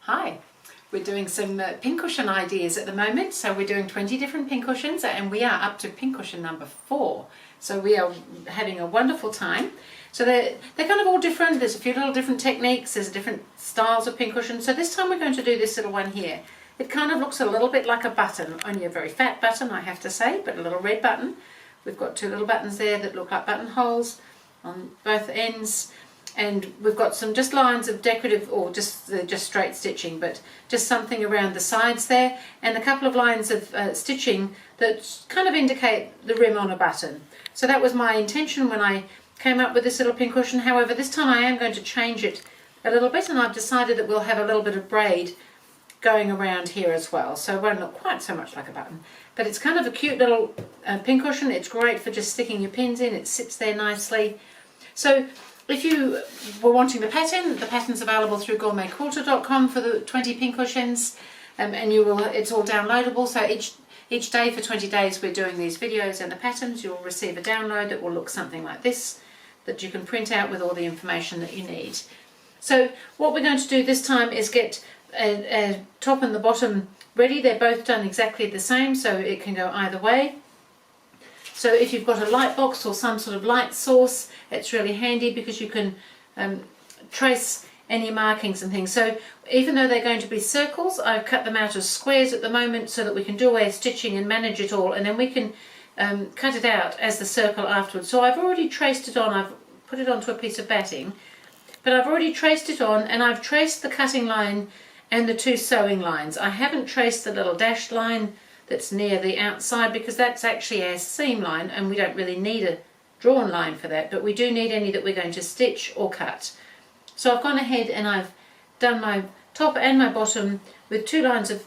Hi, we're doing some pincushion ideas at the moment. So we're doing 20 different pincushions and we are up to pincushion number 4. So we are having a wonderful time. So they're kind of all different. There's a few little different techniques. There's different styles of pincushion. So this time we're going to do this little one here. It kind of looks a little bit like a button, only a very fat button, I have to say, but a little red button. We've got 2 little buttons there that look like buttonholes on both ends. And we've got some just lines of decorative, or just straight stitching, but just something around the sides there, and a couple of lines of stitching that kind of indicate the rim on a button. So that was my intention when I came up with this little pincushion. However, this time I am going to change it a little bit, and I've decided that we'll have a little bit of braid going around here as well, so it won't look quite so much like a button. But it's kind of a cute little pincushion. It's great for just sticking your pins in. It sits there nicely. So if you were wanting the pattern's available through GourmetQuilter.com for the 20 pincushions, and it's all downloadable. So each day for 20 days we're doing these videos and the patterns. You'll receive a download that will look something like this, that you can print out with all the information that you need. So what we're going to do this time is get a top and the bottom ready. They're both done exactly the same, so it can go either way. So if you've got a light box or some sort of light source, it's really handy because you can trace any markings and things. So even though they're going to be circles, I've cut them out as squares at the moment so that we can do away stitching and manage it all, and then we can cut it out as the circle afterwards. So I've already traced it on. I've put it onto a piece of batting, but I've already traced it on, and I've traced the cutting line and the 2 sewing lines. I haven't traced the little dashed line that's near the outside because that's actually our seam line, and we don't really need a drawn line for that, but we do need any that we're going to stitch or cut. So I've gone ahead and I've done my top and my bottom with 2 lines of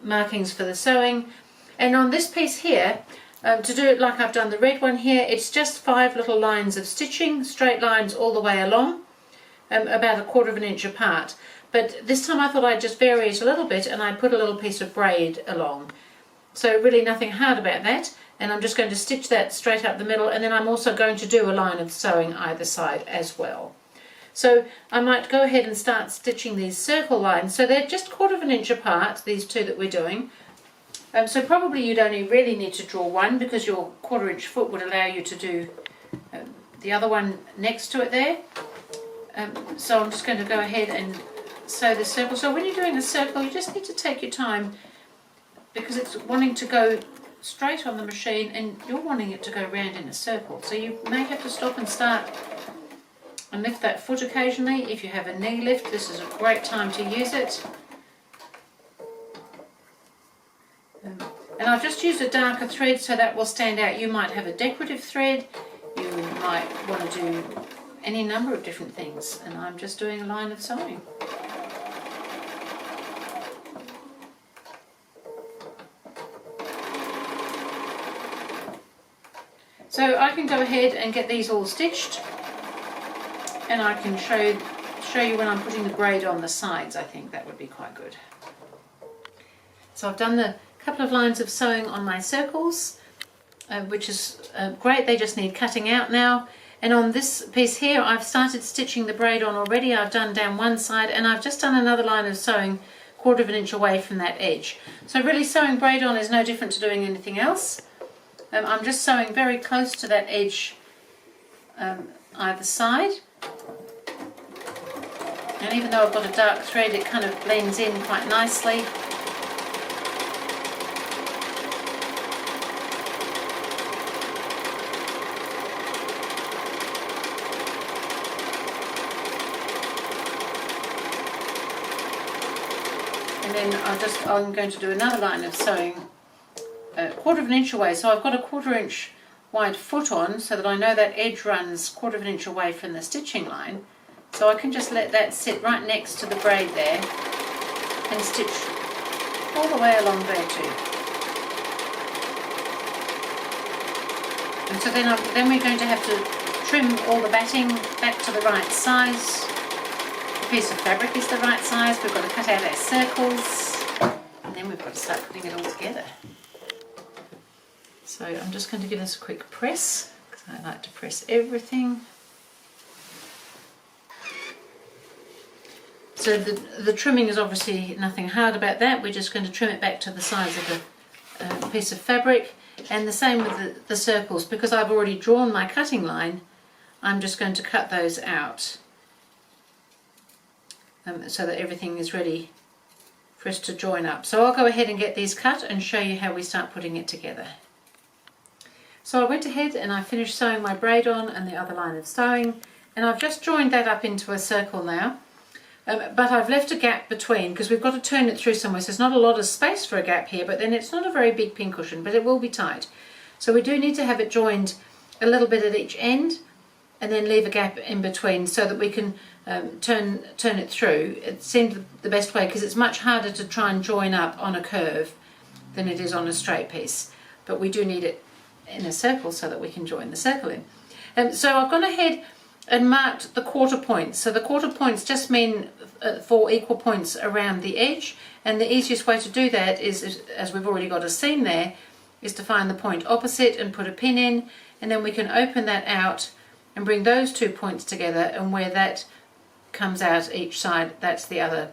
markings for the sewing, and on this piece here, to do it like I've done the red one here, it's just 5 little lines of stitching, straight lines all the way along, about 1/4 inch apart. But this time I thought I'd just vary it a little bit, and I put a little piece of braid along. So really nothing hard about that, and I'm just going to stitch that straight up the middle, and then I'm also going to do a line of sewing either side as well. So I might go ahead and start stitching these circle lines. So they're just 1/4 inch apart, these 2 that we're doing. So probably you'd only really need to draw one because your 1/4 inch foot would allow you to do the other one next to it there. So I'm just going to go ahead and sew the circle. So when you're doing a circle, you just need to take your time because it's wanting to go straight on the machine and you're wanting it to go round in a circle. So you may have to stop and start and lift that foot occasionally. If you have a knee lift, this is a great time to use it. And I've just used a darker thread so that will stand out. You might have a decorative thread, you might want to do any number of different things, and I'm just doing a line of sewing. So I can go ahead and get these all stitched, and I can show you when I'm putting the braid on the sides. I think that would be quite good. So I've done the couple of lines of sewing on my circles, which is great. They just need cutting out now. And on this piece here, I've started stitching the braid on already. I've done down one side, and I've just done another line of sewing 1/4 inch away from that edge. So really sewing braid on is no different to doing anything else. I'm just sewing very close to that edge either side. And even though I've got a dark thread, it kind of blends in quite nicely. And then I'm going to do another line of sewing 1/4 inch away. So I've got a 1/4 inch wide foot on so that I know that edge runs 1/4 inch away from the stitching line. So I can just let that sit right next to the braid there and stitch all the way along there too. And so then we're going to have to trim all the batting back to the right size. The piece of fabric is the right size. We've got to cut out our circles, and then we've got to start putting it all together. So I'm just going to give this a quick press because I like to press everything. So the trimming is obviously nothing hard about that. We're just going to trim it back to the size of the piece of fabric. And the same with the circles. Because I've already drawn my cutting line, I'm just going to cut those out so that everything is ready for us to join up. So I'll go ahead and get these cut and show you how we start putting it together. So I went ahead and I finished sewing my braid on and the other line of sewing, and I've just joined that up into a circle now. But I've left a gap between because we've got to turn it through somewhere, so there's not a lot of space for a gap here, but then it's not a very big pincushion, but it will be tight. So we do need to have it joined a little bit at each end and then leave a gap in between so that we can turn it through. It seemed the best way because it's much harder to try and join up on a curve than it is on a straight piece, but we do need it in a circle so that we can join the circle in. So I've gone ahead and marked the quarter points. So the quarter points just mean 4 equal points around the edge, and the easiest way to do that is, as we've already got a seam there, is to find the point opposite and put a pin in, and then we can open that out and bring those 2 points together, and where that comes out each side, that's the other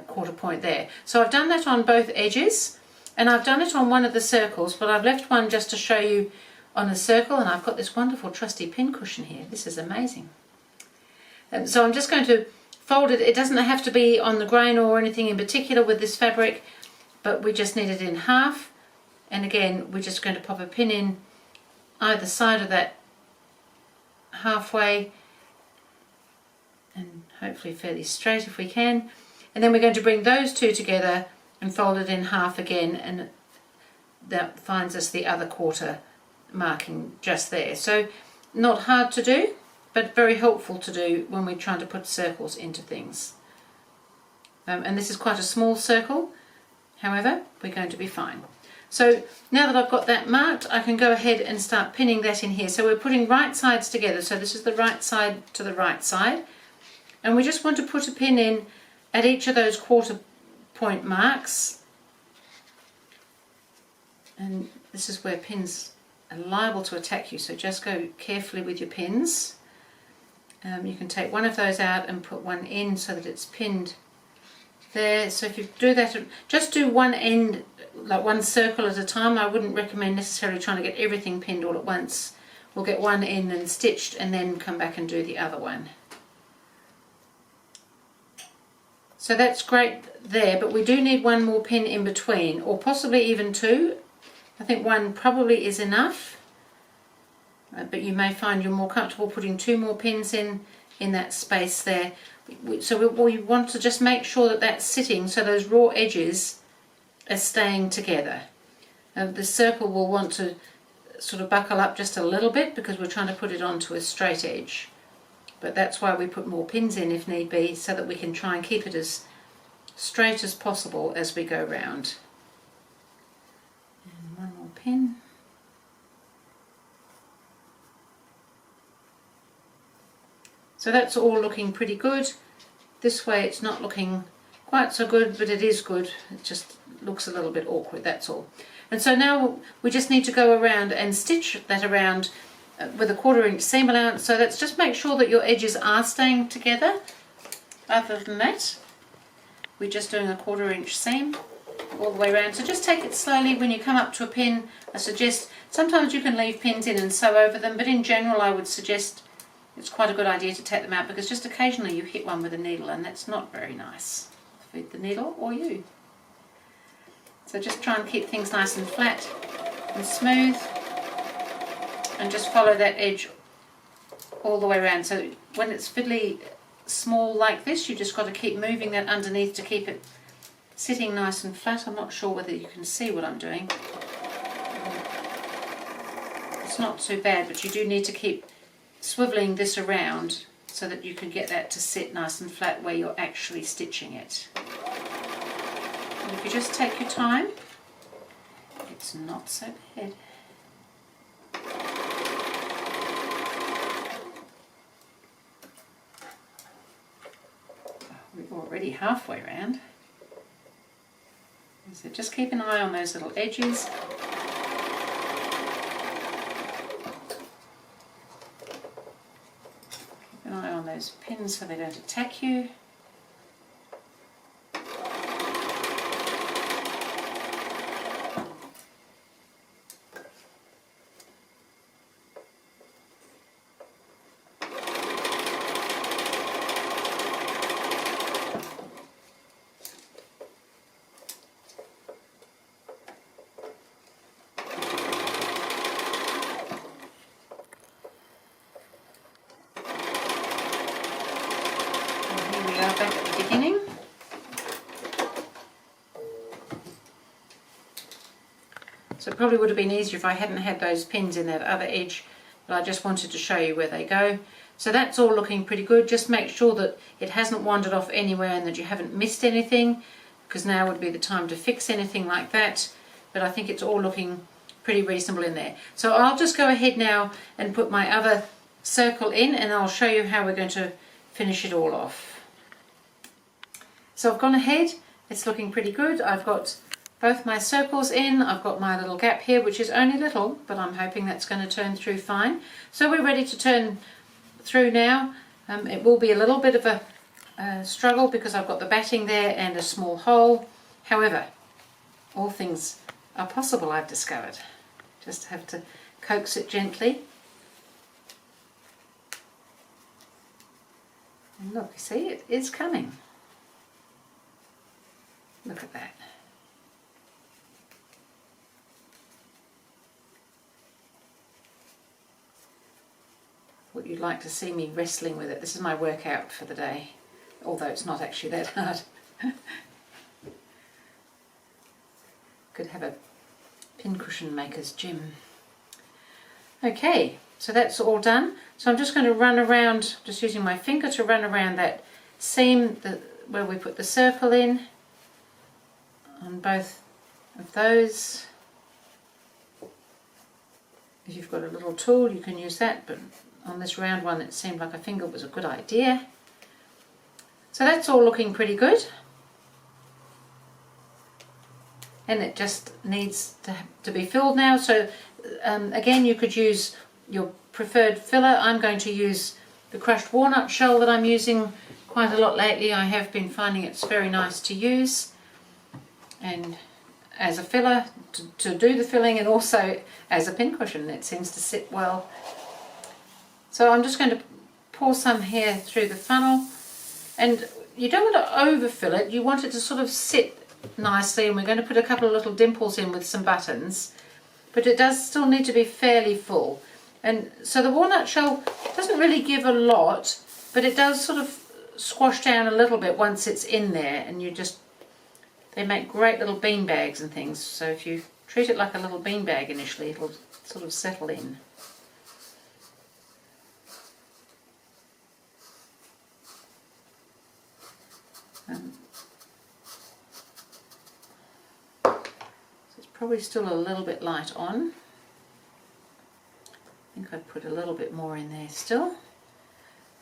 quarter point there. So I've done that on both edges, and I've done it on one of the circles, but I've left one just to show you on a circle, and I've got this wonderful trusty pin cushion here. This is amazing. So I'm just going to fold it. It doesn't have to be on the grain or anything in particular with this fabric, but we just need it in half, and again we're just going to pop a pin in either side of that halfway, and hopefully fairly straight if we can, and then we're going to bring those two together and fold it in half again, and that finds us the other quarter marking just there. So not hard to do, but very helpful to do when we're trying to put circles into things. And this is quite a small circle, however we're going to be fine. So now that I've got that marked, I can go ahead and start pinning that in here. So we're putting right sides together, so this is the right side to the right side, and we just want to put a pin in at each of those quarter point marks, and this is where pins are liable to attack you, so just go carefully with your pins. You can take one of those out and put one in so that it's pinned there. So if you do that, just do one end, like one circle at a time. I wouldn't recommend necessarily trying to get everything pinned all at once. We'll get one in and stitched and then come back and do the other one. So that's great there, but we do need one more pin in between, or possibly even two. I think one probably is enough, but you may find you're more comfortable putting 2 more pins in that space there. So we want to just make sure that that's sitting, so those raw edges are staying together. The circle will want to sort of buckle up just a little bit because we're trying to put it onto a straight edge. But that's why we put more pins in if need be, so that we can try and keep it as straight as possible as we go round. And one more pin. So that's all looking pretty good. This way it's not looking quite so good, but it is good. It just looks a little bit awkward, that's all. And so now we just need to go around and stitch that around with a 1/4 inch seam allowance. So let's just make sure that your edges are staying together. Other than that, we're just doing a 1/4 inch seam all the way around. So just take it slowly. When you come up to a pin, I suggest, sometimes you can leave pins in and sew over them, but in general I would suggest it's quite a good idea to take them out, because just occasionally you hit one with a needle and that's not very nice for the needle or you. So just try and keep things nice and flat and smooth, and just follow that edge all the way around. So when it's fiddly small like this, you just got to keep moving that underneath to keep it sitting nice and flat. I'm not sure whether you can see what I'm doing. It's not too bad, but you do need to keep swiveling this around so that you can get that to sit nice and flat where you're actually stitching it. And if you just take your time, it's not so bad. We're already halfway around. So just keep an eye on those little edges. Keep an eye on those pins so they don't attack you. So it probably would have been easier if I hadn't had those pins in that other edge, but I just wanted to show you where they go. So that's all looking pretty good. Just make sure that it hasn't wandered off anywhere and that you haven't missed anything, because now would be the time to fix anything like that. But I think it's all looking pretty reasonable in there. So I'll just go ahead now and put my other circle in, and I'll show you how we're going to finish it all off. So I've gone ahead, it's looking pretty good. I've got both my circles in, I've got my little gap here, which is only little, but I'm hoping that's going to turn through fine. So we're ready to turn through now. It will be a little bit of a struggle because I've got the batting there and a small hole. However, all things are possible, I've discovered. Just have to coax it gently. And look, you see, it is coming. Look at that. What you'd like to see me wrestling with it. This is my workout for the day, although it's not actually that hard. Could have a pincushion maker's gym. Okay, so that's all done. So I'm just going to run around, just using my finger to run around that seam where we put the circle in on both of those. If you've got a little tool, you can use that, but on this round one it seemed like a finger was a good idea. So that's all looking pretty good. And it just needs to be filled now. So again, you could use your preferred filler. I'm going to use the crushed walnut shell that I'm using quite a lot lately. I have been finding it's very nice to use, and as a filler to do the filling, and also as a pincushion. It seems to sit well. So I'm just going to pour some here through the funnel, and you don't want to overfill it. You want it to sort of sit nicely, and we're going to put a couple of little dimples in with some buttons, but it does still need to be fairly full. And so the walnut shell doesn't really give a lot, but it does sort of squash down a little bit once it's in there, and they make great little bean bags and things. So if you treat it like a little bean bag initially, it'll sort of settle in. Probably still a little bit light on. I think I'd put a little bit more in there still.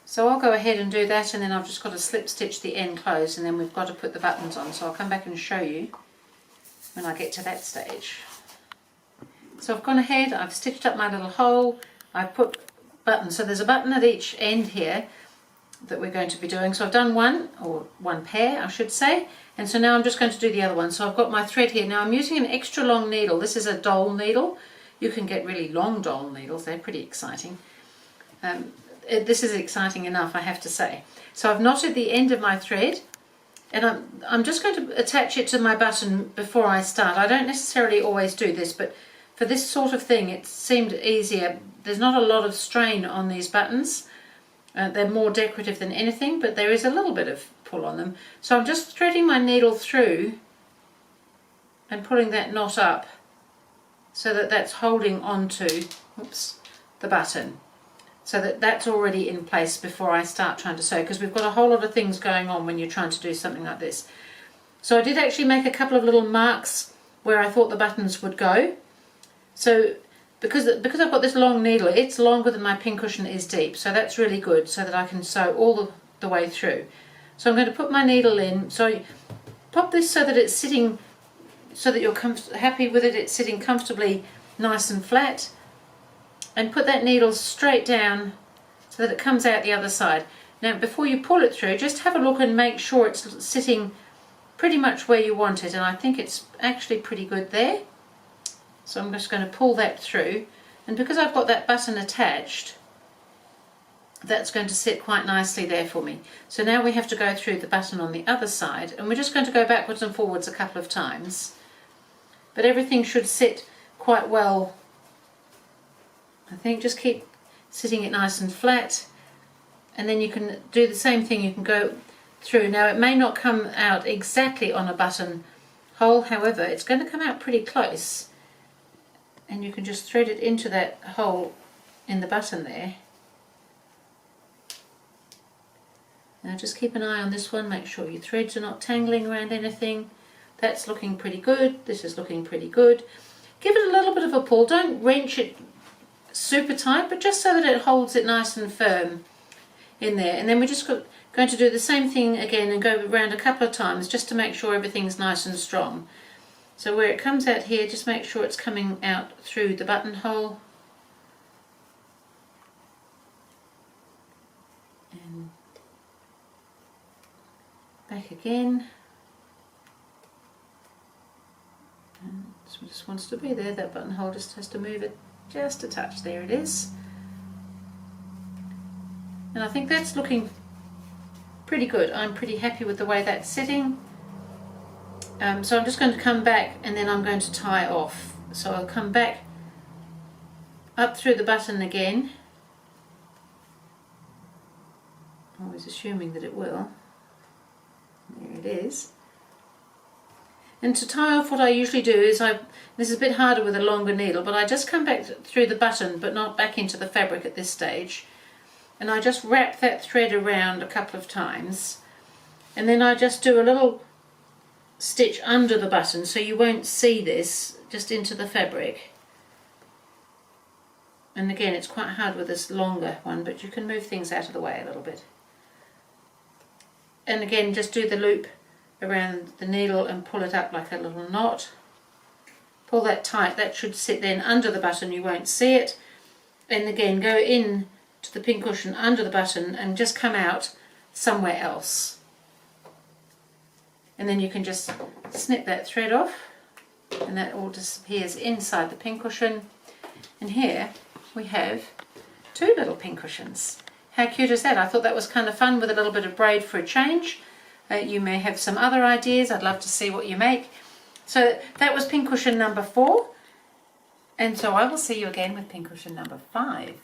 So I'll go ahead and do that, and then I've just got to slip stitch the end closed, and then we've got to put the buttons on. So I'll come back and show you when I get to that stage. So I've gone ahead, I've stitched up my little hole, I've put buttons. So there's a button at each end here that we're going to be doing. So I've done one pair I should say, and so now I'm just going to do the other one. So I've got my thread here. Now I'm using an extra long needle. This is a doll needle. You can get really long doll needles, they're pretty exciting. This is exciting enough, I have to say. So I've knotted the end of my thread, and I'm just going to attach it to my button before I start. I don't necessarily always do this, but for this sort of thing it seemed easier. There's not a lot of strain on these buttons. They're more decorative than anything, but there is a little bit of pull on them. So I'm just threading my needle through and pulling that knot up so that that's holding onto the button, so that that's already in place before I start trying to sew, because we've got a whole lot of things going on when you're trying to do something like this. So I did actually make a couple of little marks where I thought the buttons would go. So because I've got this long needle, it's longer than my pincushion is deep, so that's really good, so that I can sew all the way through. So I'm going to put my needle in. So you pop this so that it's sitting, so that you're happy with it, it's sitting comfortably nice and flat, and put that needle straight down so that it comes out the other side. Now before you pull it through, just have a look and make sure it's sitting pretty much where you want it, and I think it's actually pretty good there. So I'm just going to pull that through, and because I've got that button attached, that's going to sit quite nicely there for me. So now we have to go through the button on the other side, and we're just going to go backwards and forwards a couple of times, but everything should sit quite well. I think just keep sitting it nice and flat, and then you can do the same thing. You can go through. Now it may not come out exactly on a button hole, however it's going to come out pretty close. and you can just thread it into that hole in the button there. Now just keep an eye on this one, make sure your threads are not tangling around anything. That's looking pretty good, this is looking pretty good. Give it a little bit of a pull, don't wrench it super tight, but just so that it holds it nice and firm in there. And then we're just going to do the same thing again and go around a couple of times just to make sure everything's nice and strong. So where it comes out here, just make sure it's coming out through the buttonhole. And back again. And this one just wants to be there, that buttonhole just has to move it just a touch. There it is. And I think that's looking pretty good. I'm pretty happy with the way that's sitting. So I'm just going to come back and then I'm going to tie off. So I'll come back up through the button again. Always assuming that it will. There it is. And to tie off, what I usually do is this is a bit harder with a longer needle, but I just come back through the button but not back into the fabric at this stage. And I just wrap that thread around a couple of times, and then I just do a little stitch under the button so you won't see this, just into the fabric. And again, it's quite hard with this longer one, but you can move things out of the way a little bit. And again, just do the loop around the needle and pull it up like a little knot. Pull that tight, that should sit then under the button, you won't see it. And again, go in to the pincushion under the button and just come out somewhere else. And then you can just snip that thread off and that all disappears inside the pincushion. And here we have two little pincushions. How cute is that? I thought that was kind of fun with a little bit of braid for a change. You may have some other ideas. I'd love to see what you make. So that was pincushion number 4. And so I will see you again with pincushion number 5.